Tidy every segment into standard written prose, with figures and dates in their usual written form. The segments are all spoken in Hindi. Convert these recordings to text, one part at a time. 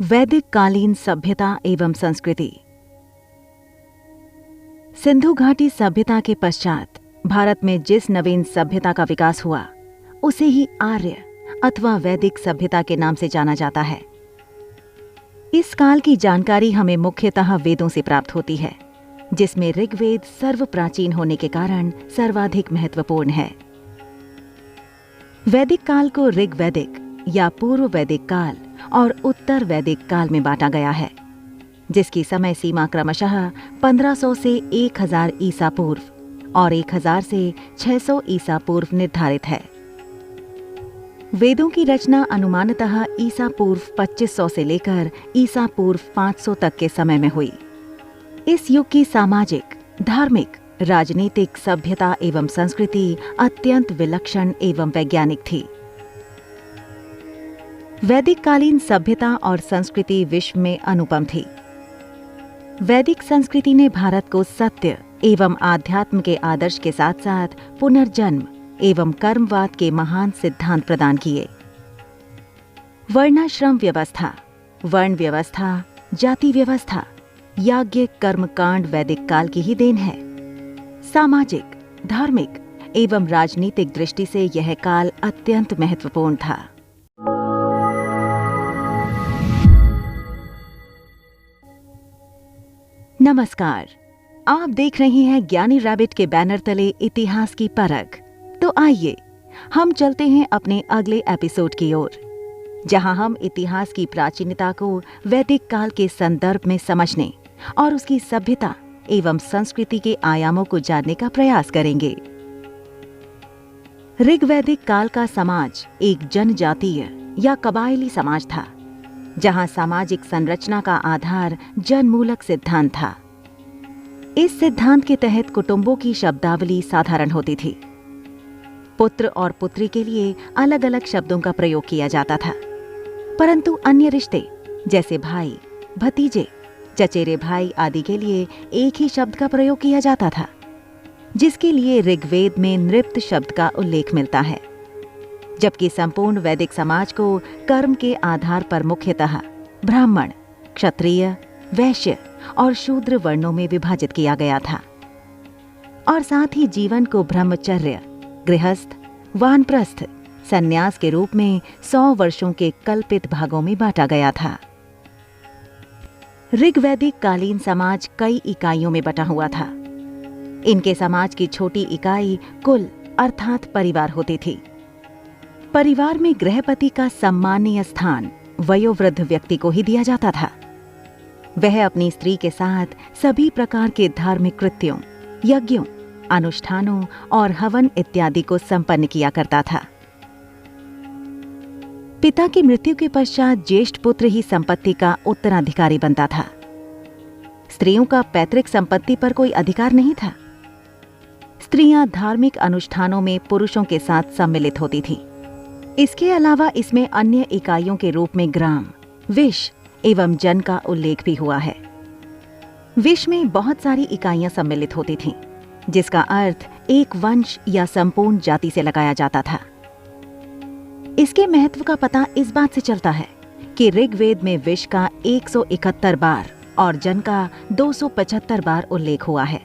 वैदिक कालीन सभ्यता एवं संस्कृति। सिंधु घाटी सभ्यता के पश्चात भारत में जिस नवीन सभ्यता का विकास हुआ उसे ही आर्य अथवा वैदिक सभ्यता के नाम से जाना जाता है। इस काल की जानकारी हमें मुख्यतः वेदों से प्राप्त होती है, जिसमें ऋग्वेद सर्व प्राचीन होने के कारण सर्वाधिक महत्वपूर्ण है। वैदिक काल को ऋग्वैदिक या पूर्व वैदिक काल और उत्तर वैदिक काल में बांटा गया है, जिसकी समय सीमा क्रमशः 1500 से 1000 ईसा पूर्व और 1000 से 600 ईसा पूर्व निर्धारित है। वेदों की रचना अनुमानतः ईसा पूर्व 2500 से लेकर ईसा पूर्व 500 तक के समय में हुई। इस युग की सामाजिक, धार्मिक, राजनीतिक सभ्यता एवं संस्कृति अत्यंत विलक्षण एवं वैज्ञानिक थी। वैदिक कालीन सभ्यता और संस्कृति विश्व में अनुपम थी। वैदिक संस्कृति ने भारत को सत्य एवं आध्यात्म के आदर्श के साथ साथ पुनर्जन्म एवं कर्मवाद के महान सिद्धांत प्रदान किए। वर्णाश्रम व्यवस्था, वर्ण व्यवस्था, जाति व्यवस्था, याज्ञ कर्मकांड वैदिक काल की ही देन है। सामाजिक, धार्मिक एवं राजनीतिक दृष्टि से यह काल अत्यंत महत्वपूर्ण था। नमस्कार, आप देख रहे हैं ज्ञानी रैबिट के बैनर तले इतिहास की परख। तो आइए हम चलते हैं अपने अगले एपिसोड की ओर, जहां हम इतिहास की प्राचीनता को वैदिक काल के संदर्भ में समझने और उसकी सभ्यता एवं संस्कृति के आयामों को जानने का प्रयास करेंगे। ऋग्वैदिक काल का समाज एक जनजातीय या कबायली समाज था, जहां सामाजिक संरचना का आधार जनमूलक सिद्धांत था। इस सिद्धांत के तहत कुटुंबों की शब्दावली साधारण होती थी। पुत्र और पुत्री के लिए अलग अलग शब्दों का प्रयोग किया जाता था, परंतु अन्य रिश्ते जैसे भाई, भतीजे, चचेरे भाई आदि के लिए एक ही शब्द का प्रयोग किया जाता था, जिसके लिए ऋग्वेद में नृप्त शब्द का उल्लेख मिलता है। जबकि संपूर्ण वैदिक समाज को कर्म के आधार पर मुख्यतः ब्राह्मण, क्षत्रिय, वैश्य और शूद्र वर्णों में विभाजित किया गया था, और साथ ही जीवन को ब्रह्मचर्य, गृहस्थ, वानप्रस्थ, संन्यास के रूप में 100 वर्षों के कल्पित भागों में बांटा गया था। ऋग्वैदिक कालीन समाज कई इकाइयों में बटा हुआ था। इनके समाज की छोटी इकाई कुल अर्थात परिवार होती थी। परिवार में गृहपति का सम्मानीय स्थान वयोवृद्ध व्यक्ति को ही दिया जाता था। वह अपनी स्त्री के साथ सभी प्रकार के धार्मिक कृत्यों, यज्ञों, अनुष्ठानों और हवन इत्यादि को संपन्न किया करता था। पिता की मृत्यु के पश्चात ज्येष्ठ पुत्र ही संपत्ति का उत्तराधिकारी बनता था। स्त्रियों का पैतृक संपत्ति पर कोई अधिकार नहीं था। स्त्रियां धार्मिक अनुष्ठानों में पुरुषों के साथ सम्मिलित होती थीं। इसके अलावा इसमें अन्य इकाइयों के रूप में ग्राम, विश एवं जन का उल्लेख भी हुआ है। विश में बहुत सारी इकाइयां सम्मिलित होती थीं, जिसका अर्थ एक वंश या संपूर्ण जाति से लगाया जाता था। इसके महत्व का पता इस बात से चलता है कि ऋग्वेद में विश का 171 बार और जन का 275 बार उल्लेख हुआ है।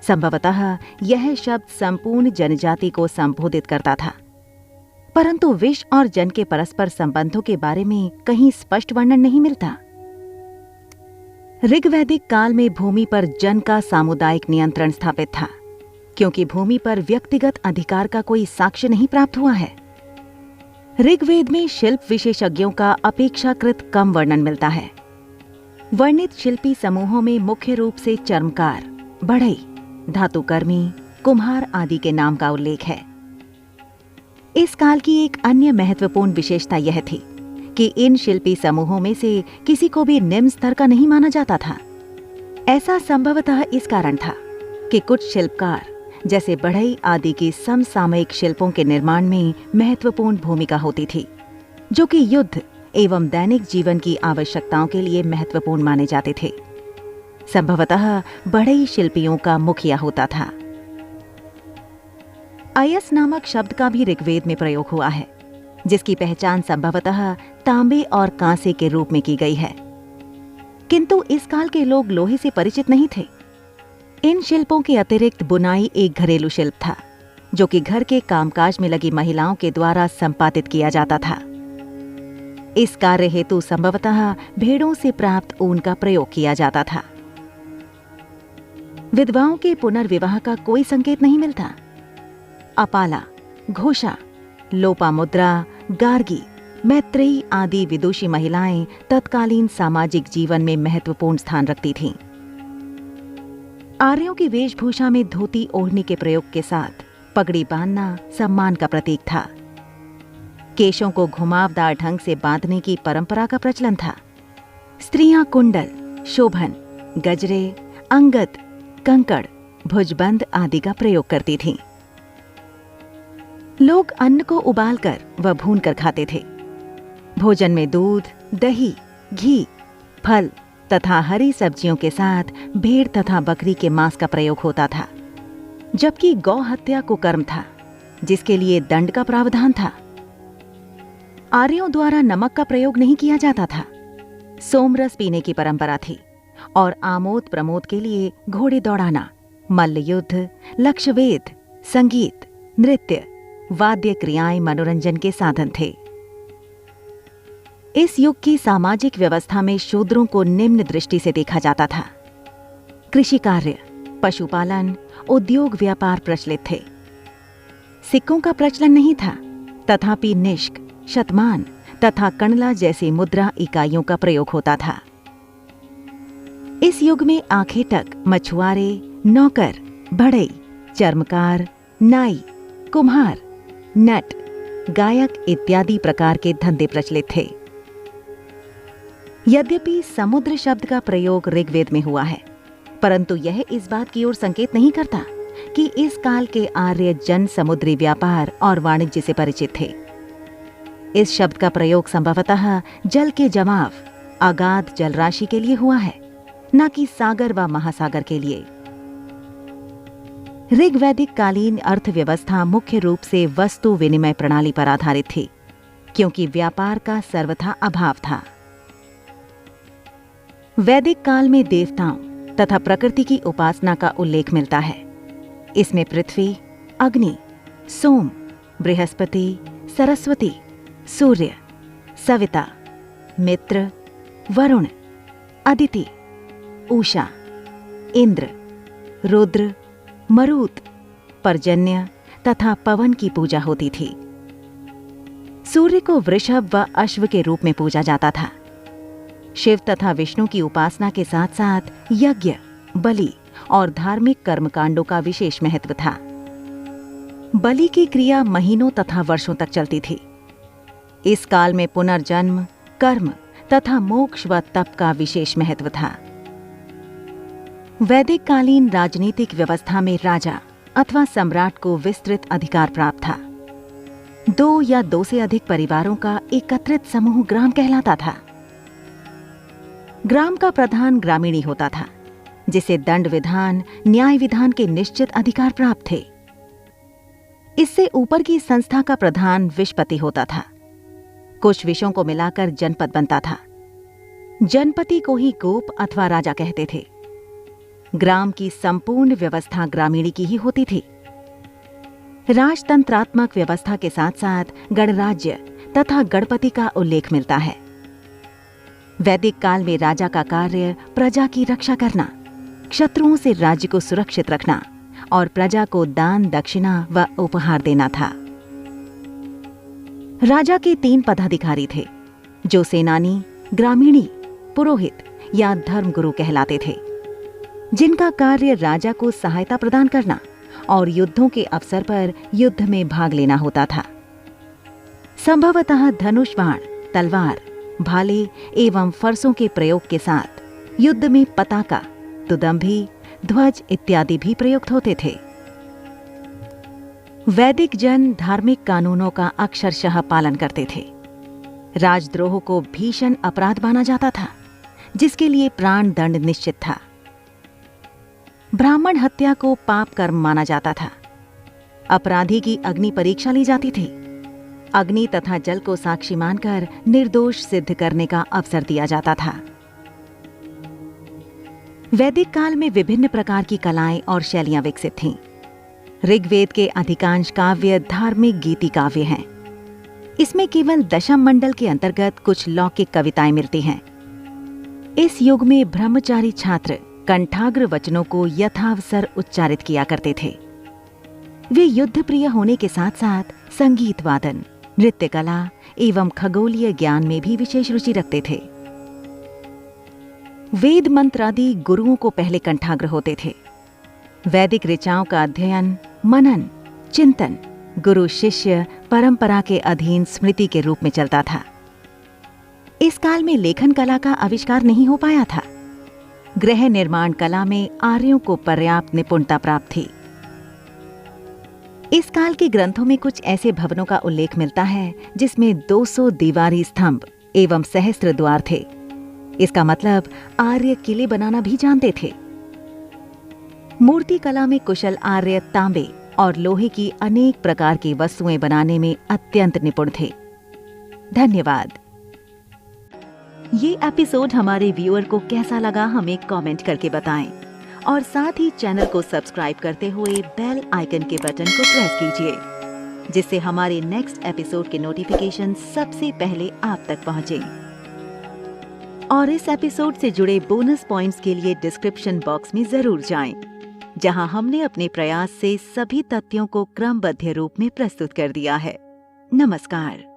संभवतः यह शब्द संपूर्ण जनजाति को संबोधित करता था, परंतु विश और जन के परस्पर संबंधों के बारे में कहीं स्पष्ट वर्णन नहीं मिलता। ऋग्वैदिक काल में भूमि पर जन का सामुदायिक नियंत्रण स्थापित था, क्योंकि भूमि पर व्यक्तिगत अधिकार का कोई साक्ष्य नहीं प्राप्त हुआ है। ऋग्वेद में शिल्प विशेषज्ञों का अपेक्षाकृत कम वर्णन मिलता है। वर्णित शिल्पी समूहों में मुख्य रूप से चर्मकार, बढ़ई, धातुकर्मी, कुम्हार आदि के नाम का उल्लेख है। इस काल की एक अन्य महत्वपूर्ण विशेषता यह थी कि इन शिल्पी समूहों में से किसी को भी निम्न स्तर का नहीं माना जाता था। ऐसा संभवतः इस कारण था कि कुछ शिल्पकार जैसे बढ़ई आदि की समसामयिक शिल्पों के निर्माण में महत्वपूर्ण भूमिका होती थी, जो कि युद्ध एवं दैनिक जीवन की आवश्यकताओं के लिए महत्वपूर्ण माने जाते थे। संभवतः बढ़ई शिल्पियों का मुखिया होता था। अयस नामक शब्द का भी ऋग्वेद में प्रयोग हुआ है। जिसकी पहचान संभवतः तांबे और कांसे के रूप में की गई है। किंतु इस काल के लोग लोहे से परिचित नहीं थे। इन शिल्पों के अतिरिक्त बुनाई एक घरेलू शिल्प था, जो कि घर के कामकाज में लगी महिलाओं के द्वारा संपादित किया जाता था। इस कार्य हेतु संभवतः भेड़ों से प्राप्त ऊन का प्रयोग किया जाता था। विधवाओं के पुनर्विवाह का कोई संकेत नहीं मिलता। अपाला, घोषा, लोपामुद्रा, गार्गी, मैत्रेयी आदि विदुषी महिलाएं तत्कालीन सामाजिक जीवन में महत्वपूर्ण स्थान रखती थीं। आर्यों की वेशभूषा में धोती ओढ़नी के प्रयोग के साथ पगड़ी बांधना सम्मान का प्रतीक था। केशों को घुमावदार ढंग से बांधने की परंपरा का प्रचलन था। स्त्रियां कुंडल, शोभन, गजरे, अंगद, कंकड़, भुजबंद आदि का प्रयोग करती थीं। लोग अन्न को उबालकर व भूनकर खाते थे। भोजन में दूध, दही, घी, फल तथा हरी सब्जियों के साथ भेड़ तथा बकरी के मांस का प्रयोग होता था, जबकि गौ हत्या कुकर्म था, जिसके लिए दंड का प्रावधान था। आर्यों द्वारा नमक का प्रयोग नहीं किया जाता था। सोमरस पीने की परंपरा थी और आमोद प्रमोद के लिए घोड़े दौड़ाना, मल्ल युद्ध, लक्षवेध, संगीत, नृत्य, वाद्य क्रियाएं मनोरंजन के साधन थे। इस युग की सामाजिक व्यवस्था में शूद्रों को निम्न दृष्टि से देखा जाता था। कृषि कार्य, पशुपालन, उद्योग व्यापार प्रचलित थे। सिक्कों का प्रचलन नहीं था, तथापि निष्क, शतमान तथा कणला जैसी मुद्रा इकाइयों का प्रयोग होता था। इस युग में आखेटक, मछुआरे, नौकर, बढ़ई, चर्मकार, नाई, कुम्हार, नट, गायक इत्यादि प्रकार के धंधे प्रचलित थे। यद्यपि समुद्र शब्द का प्रयोग ऋग्वेद में हुआ है, परंतु यह इस बात की ओर संकेत नहीं करता कि इस काल के आर्य जन समुद्री व्यापार और वाणिज्य से परिचित थे। इस शब्द का प्रयोग संभवतः जल के जमाव, अगाध जलराशि के लिए हुआ है, न कि सागर व महासागर के लिए। ऋग्वैदिक कालीन अर्थव्यवस्था मुख्य रूप से वस्तु विनिमय प्रणाली पर आधारित थी, क्योंकि व्यापार का सर्वथा अभाव था। वैदिक काल में देवताओं तथा प्रकृति की उपासना का उल्लेख मिलता है। इसमें पृथ्वी, अग्नि, सोम, बृहस्पति, सरस्वती, सूर्य, सविता, मित्र, वरुण, अदिति, उषा, इंद्र, रुद्र, मरुत, पर्जन्य तथा पवन की पूजा होती थी। सूर्य को वृषभ व अश्व के रूप में पूजा जाता था। शिव तथा विष्णु की उपासना के साथ साथ यज्ञ, बलि और धार्मिक कर्मकांडों का विशेष महत्व था। बलि की क्रिया महीनों तथा वर्षों तक चलती थी। इस काल में पुनर्जन्म, कर्म तथा मोक्ष व तप का विशेष महत्व था। वैदिक कालीन राजनीतिक व्यवस्था में राजा अथवा सम्राट को विस्तृत अधिकार प्राप्त था। 2 या 2 से अधिक परिवारों का एकत्रित समूह ग्राम कहलाता था। ग्राम का प्रधान ग्रामीणी होता था, जिसे दंड विधान, न्याय विधान के निश्चित अधिकार प्राप्त थे। इससे ऊपर की संस्था का प्रधान विशपति होता था। कुछ विषयों को मिलाकर जनपद बनता था। जनपति को ही गोप अथवा राजा कहते थे। ग्राम की संपूर्ण व्यवस्था ग्रामीणी की ही होती थी। राजतंत्रात्मक व्यवस्था के साथ साथ गणराज्य तथा गणपति का उल्लेख मिलता है। वैदिक काल में राजा का कार्य प्रजा की रक्षा करना, शत्रुओं से राज्य को सुरक्षित रखना और प्रजा को दान, दक्षिणा व उपहार देना था। राजा के 3 पदाधिकारी थे, जो सेनानी, ग्रामीणी, पुरोहित या धर्मगुरु कहलाते थे, जिनका कार्य राजा को सहायता प्रदान करना और युद्धों के अवसर पर युद्ध में भाग लेना होता था। संभवतः धनुष बाण, तलवार, भाले एवं फरसों के प्रयोग के साथ युद्ध में पताका, तुदंभी, ध्वज इत्यादि भी प्रयुक्त होते थे। वैदिक जन धार्मिक कानूनों का अक्षरशः पालन करते थे। राजद्रोह को भीषण अपराध माना जाता था, जिसके लिए प्राण दंड निश्चित था। ब्राह्मण हत्या को पाप कर्म माना जाता था। अपराधी की अग्नि परीक्षा ली जाती थी। अग्नि तथा जल को साक्षी मानकर निर्दोष सिद्ध करने का अवसर दिया जाता था। वैदिक काल में विभिन्न प्रकार की कलाएं और शैलियां विकसित थीं। ऋग्वेद के अधिकांश काव्य धार्मिक गीति काव्य हैं। इसमें केवल दशम मंडल के अंतर्गत कुछ लौकिक कविताएं मिलती हैं। इस युग में ब्रह्मचारी छात्र कंठाग्र वचनों को यथावसर उच्चारित किया करते थे। वे युद्ध प्रिय होने के साथ साथ संगीत वादन, नृत्य कला एवं खगोलीय ज्ञान में भी विशेष रुचि रखते थे। वेद मंत्र आदि गुरुओं को पहले कंठाग्र होते थे। वैदिक ऋचाओं का अध्ययन, मनन, चिंतन गुरु शिष्य परंपरा के अधीन स्मृति के रूप में चलता था। इस काल में लेखन कला का आविष्कार नहीं हो पाया था। गृह निर्माण कला में आर्यों को पर्याप्त निपुणता प्राप्त थी। इस काल के ग्रंथों में कुछ ऐसे भवनों का उल्लेख मिलता है जिसमें 200 दीवारी स्तंभ एवं सहस्त्र द्वार थे। इसका मतलब आर्य किले बनाना भी जानते थे। मूर्ति कला में कुशल आर्य तांबे और लोहे की अनेक प्रकार की वस्तुएं बनाने में अत्यंत निपुण थे। धन्यवाद। ये एपिसोड हमारे व्यूअर को कैसा लगा हमें कमेंट करके बताएं और साथ ही चैनल को सब्सक्राइब करते हुए बेल आइकन के बटन को प्रेस कीजिए, जिससे हमारे नेक्स्ट एपिसोड के नोटिफिकेशन सबसे पहले आप तक पहुंचे। और इस एपिसोड से जुड़े बोनस पॉइंट्स के लिए डिस्क्रिप्शन बॉक्स में जरूर जाएं, जहां हमने अपने प्रयास से सभी तथ्यों को क्रमबद्ध रूप में प्रस्तुत कर दिया है। नमस्कार।